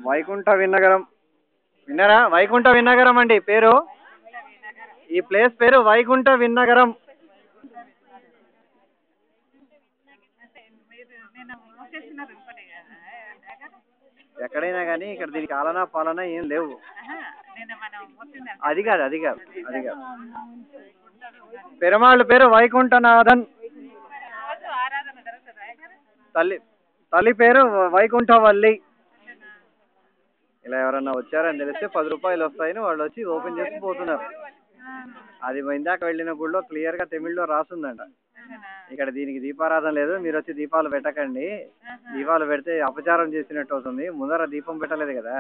వైకుంఠ విన్నగరం విన్నారా? వైకుంఠ విన్నగరం అండి పేరు. ఈ ప్లేస్ పేరు వైకుంఠ విన్నగరం. ఎక్కడైనా కానీ ఇక్కడ దీనికి ఆలనా పాలనా ఏం లేవు. అది కాదు అది కాదు అది కాదు. పెరుమాళ్ళ పేరు వైకుంఠనాథన్. తల్లి తల్లి పేరు వైకుంఠవల్లి. ఇలా ఎవరన్నా వచ్చారని తెలిస్తే 10 రూపాయలు వస్తాయని వాళ్ళు వచ్చి ఓపెన్ చేసి పోతున్నారు. అది ఇందాక వెళ్ళిన గుడిలో క్లియర్ గా తమిళ్లో రాస్తుందంట. ఇక్కడ దీనికి దీపారాధన లేదు, మీరు వచ్చి దీపాలు పెట్టకండి, దీపాలు పెడితే అపచారం చేసినట్టు అవుతుంది, ముందర దీపం పెట్టలేదు కదా,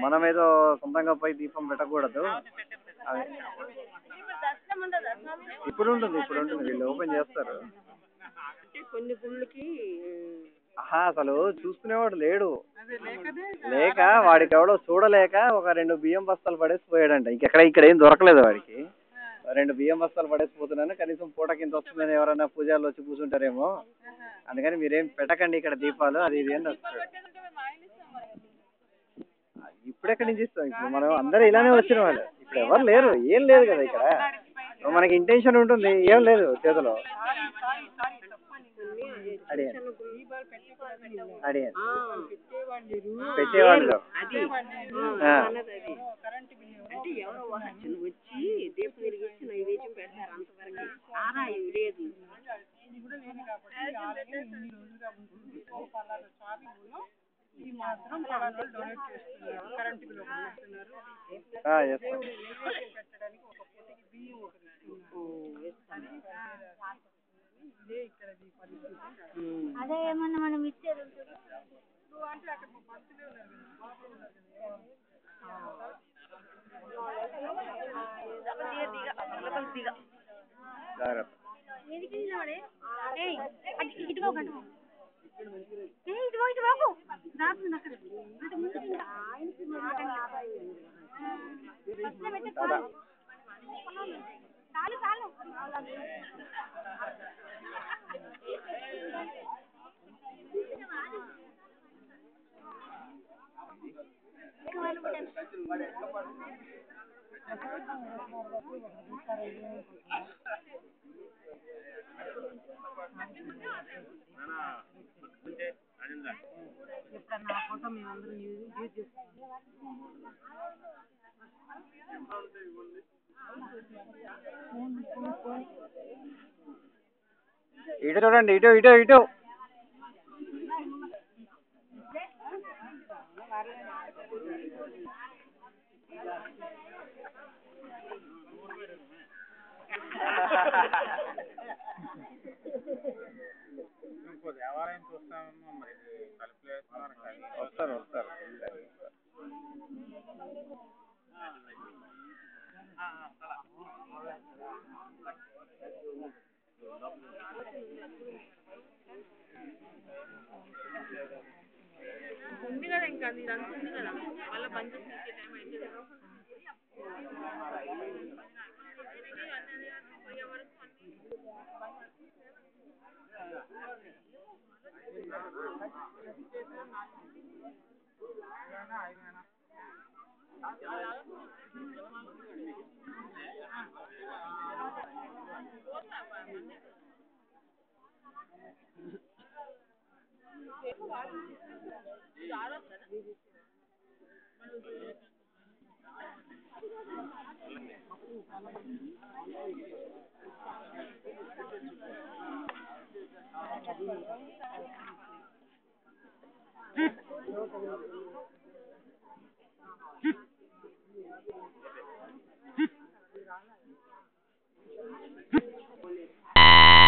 మనం ఏదో సొంతంగా పోయి దీపం పెట్టకూడదు. ఇప్పుడు ఉంటుంది వీళ్ళు ఓపెన్ చేస్తారు. కొన్ని గుళ్ళకి అసలు చూసుకునేవాడు లేడు, లేక వాడికి ఎవడో చూడలేక ఒక 2 బియ్యం బస్తాలు పడేసి పోయాడంట. ఇక్కడ ఏం దొరకలేదు వాడికి. 2 బియ్యం బస్తాలు పడేసిపోతున్నాను, కనీసం పూటకింత వస్తుందని ఎవరైనా పూజలు వచ్చి కూర్చుంటారేమో, అందుకని మీరేం పెట్టకండి ఇక్కడ దీపాలు అది ఇది అని వస్తారు. ఇప్పుడు ఎక్కడి నుంచి ఇస్తాం? ఇప్పుడు మనం అందరూ ఇలానే వచ్చిన వాళ్ళు, ఇప్పుడు ఎవరు లేరు, ఏం లేదు కదా ఇక్కడ. మనకి ఇంటెన్షన్ ఉంటుంది, ఏం లేదు చేతిలో. పెట్టేవాళ్ళు అంటే ఎవరో వచ్చి దీపం వెలిగించి నైవేద్యం పెడతారు, అంతవరకు ఆదాయం లేదు. అదే ఏమన్నా మనం ఇచ్చేది ఎప్పుడన్నా ఫోటో మేమందరం యూజ్ చేస్తాం. ఇటు చూడండి, ఇటు ఇటు ఇటు దేవాలయం చూస్తామో మరి తలుపులు వేస్తున్నారు. వస్తారు ఉంది కదా, ఇంకా ఇదంతా ఉంది కదా, మళ్ళీ బంద్ చేసే టైం అయితే